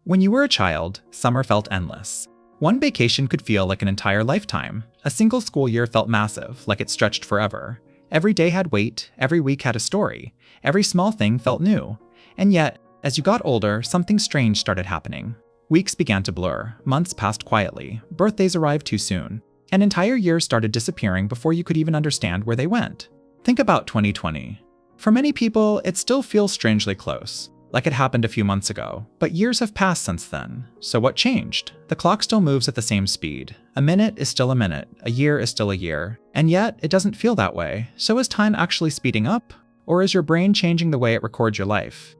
When you were a child, summer felt endless. One vacation could feel like an entire lifetime. A single school year felt massive, like it stretched forever. Every day had weight, every week had a story, every small thing felt new. And yet, as you got older, something strange started happening. Weeks began to blur, months passed quietly, birthdays arrived too soon, and entire years started disappearing before you could even understand where they went. Think about 2020. For many people, it still feels strangely close, like it happened a few months ago, but years have passed since then. So what changed? The clock still moves at the same speed. A minute is still a minute, a year is still a year, and yet it doesn't feel that way. So is time actually speeding up? Or is your brain changing the way it records your life?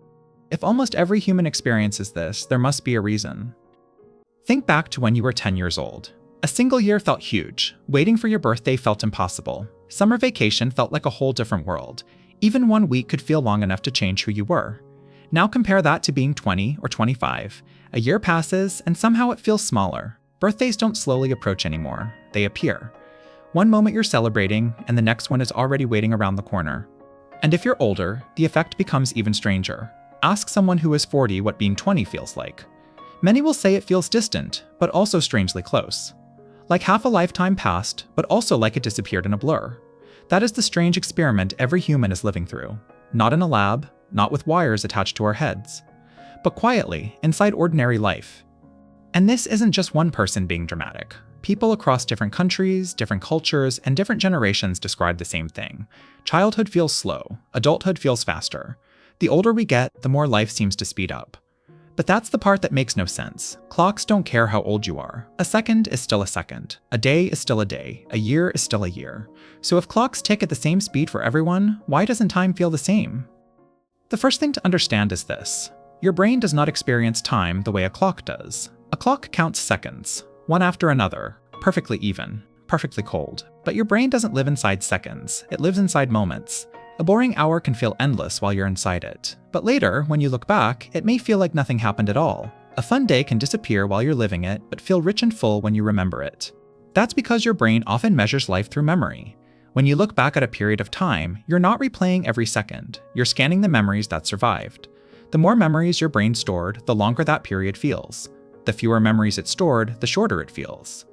If almost every human experiences this, there must be a reason. Think back to when you were 10 years old. A single year felt huge. Waiting for your birthday felt impossible. Summer vacation felt like a whole different world. Even 1 week could feel long enough to change who you were. Now compare that to being 20 or 25. A year passes, and somehow it feels smaller. Birthdays don't slowly approach anymore. They appear. One moment you're celebrating, and the next one is already waiting around the corner. And if you're older, the effect becomes even stranger. Ask someone who is 40 what being 20 feels like. Many will say it feels distant, but also strangely close. Like half a lifetime passed, but also like it disappeared in a blur. That is the strange experiment every human is living through. Not in a lab, not with wires attached to our heads, but quietly, inside ordinary life. And this isn't just one person being dramatic. People across different countries, different cultures, and different generations describe the same thing. Childhood feels slow, adulthood feels faster. The older we get, the more life seems to speed up. But that's the part that makes no sense. Clocks don't care how old you are. A second is still a second. A day is still a day. A year is still a year. So if clocks tick at the same speed for everyone, why doesn't time feel the same? The first thing to understand is this. Your brain does not experience time the way a clock does. A clock counts seconds, one after another, perfectly even, perfectly cold. But your brain doesn't live inside seconds, it lives inside moments. A boring hour can feel endless while you're inside it. But later, when you look back, it may feel like nothing happened at all. A fun day can disappear while you're living it, but feel rich and full when you remember it. That's because your brain often measures life through memory. When you look back at a period of time, you're not replaying every second. You're scanning the memories that survived. The more memories your brain stored, the longer that period feels. The fewer memories it stored, the shorter it feels.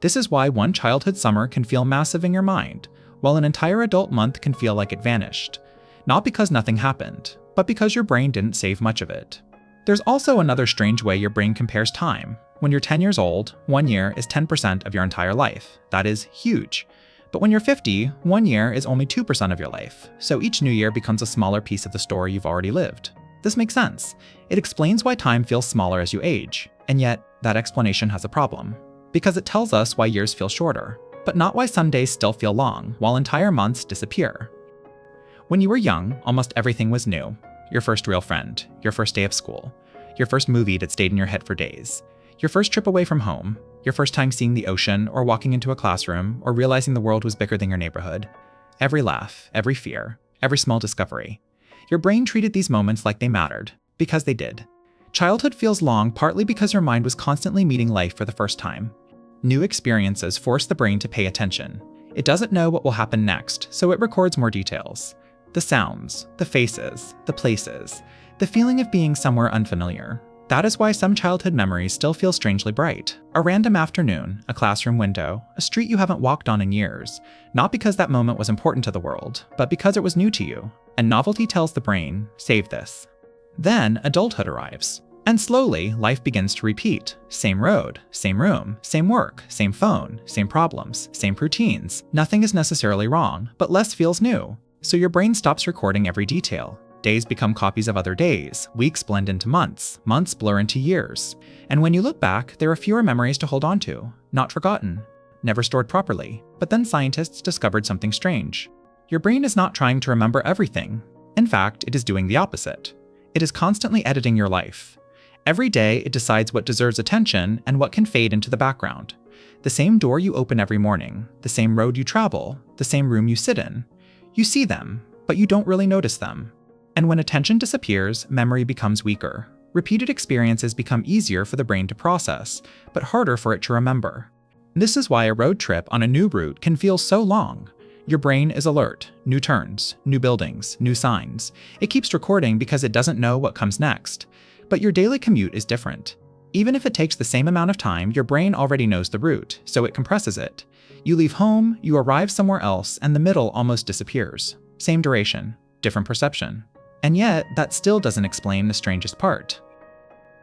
This is why one childhood summer can feel massive in your mind, while an entire adult month can feel like it vanished. Not because nothing happened, but because your brain didn't save much of it. There's also another strange way your brain compares time. When you're 10 years old, 1 year is 10% of your entire life. That is huge. But when you're 50, 1 year is only 2% of your life, so each new year becomes a smaller piece of the story you've already lived. This makes sense. It explains why time feels smaller as you age, and yet that explanation has a problem. Because it tells us why years feel shorter, but not why some days still feel long, while entire months disappear. When you were young, almost everything was new. Your first real friend, your first day of school, your first movie that stayed in your head for days, your first trip away from home, your first time seeing the ocean or walking into a classroom or realizing the world was bigger than your neighborhood. Every laugh, every fear, every small discovery. Your brain treated these moments like they mattered, because they did. Childhood feels long partly because your mind was constantly meeting life for the first time. New experiences force the brain to pay attention. It doesn't know what will happen next, so it records more details. The sounds, the faces, the places, the feeling of being somewhere unfamiliar. That is why some childhood memories still feel strangely bright. A random afternoon, a classroom window, a street you haven't walked on in years. Not because that moment was important to the world, but because it was new to you. And novelty tells the brain, save this. Then adulthood arrives. And slowly, life begins to repeat. Same road, same room, same work, same phone, same problems, same routines. Nothing is necessarily wrong, but less feels new. So your brain stops recording every detail. Days become copies of other days, weeks blend into months, months blur into years. And when you look back, there are fewer memories to hold on to, not forgotten, never stored properly. But then scientists discovered something strange. Your brain is not trying to remember everything. In fact, it is doing the opposite. It is constantly editing your life. Every day, it decides what deserves attention and what can fade into the background. The same door you open every morning, the same road you travel, the same room you sit in. You see them, but you don't really notice them. And when attention disappears, memory becomes weaker. Repeated experiences become easier for the brain to process, but harder for it to remember. This is why a road trip on a new route can feel so long. Your brain is alert, new turns, new buildings, new signs. It keeps recording because it doesn't know what comes next. But your daily commute is different. Even if it takes the same amount of time, your brain already knows the route, so it compresses it. You leave home, you arrive somewhere else, and the middle almost disappears. Same duration, different perception. And yet, that still doesn't explain the strangest part.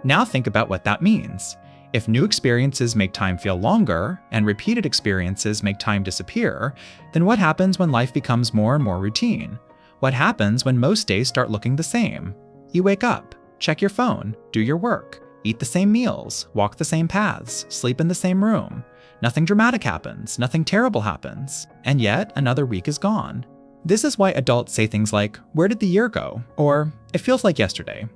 Now think about what that means. If new experiences make time feel longer, and repeated experiences make time disappear, then what happens when life becomes more and more routine? What happens when most days start looking the same? You wake up, check your phone, do your work, eat the same meals, walk the same paths, sleep in the same room. Nothing dramatic happens, nothing terrible happens, and yet another week is gone. This is why adults say things like, "Where did the year go?" or "It feels like yesterday."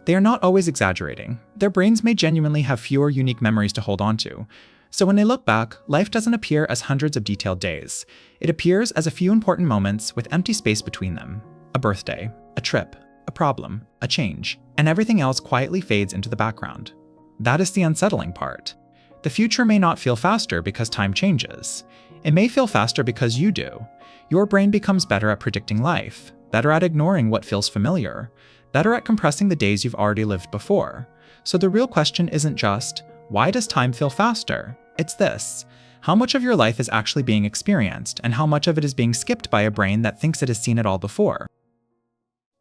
They are not always exaggerating. Their brains may genuinely have fewer unique memories to hold on to. So when they look back, life doesn't appear as hundreds of detailed days. It appears as a few important moments with empty space between them. A birthday, a trip, a problem, a change, and everything else quietly fades into the background. That is the unsettling part. The future may not feel faster because time changes. It may feel faster because you do. Your brain becomes better at predicting life, better at ignoring what feels familiar, better at compressing the days you've already lived before. So the real question isn't just, why does time feel faster? It's this: how much of your life is actually being experienced, and how much of it is being skipped by a brain that thinks it has seen it all before?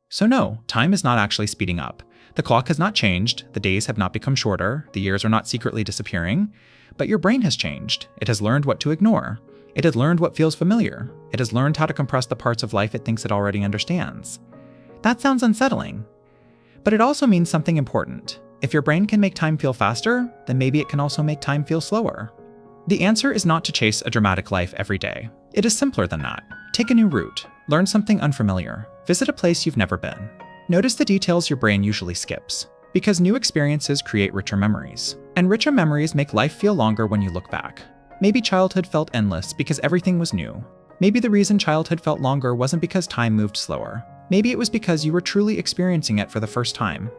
So no, time is not actually speeding up. The clock has not changed, the days have not become shorter, the years are not secretly disappearing, but your brain has changed. It has learned what to ignore. It has learned what feels familiar. It has learned how to compress the parts of life it thinks it already understands. That sounds unsettling. But it also means something important. If your brain can make time feel faster, then maybe it can also make time feel slower. The answer is not to chase a dramatic life every day. It is simpler than that. Take a new route. Learn something unfamiliar. Visit a place you've never been. Notice the details your brain usually skips. Because new experiences create richer memories. And richer memories make life feel longer when you look back. Maybe childhood felt endless because everything was new. Maybe the reason childhood felt longer wasn't because time moved slower. Maybe it was because you were truly experiencing it for the first time.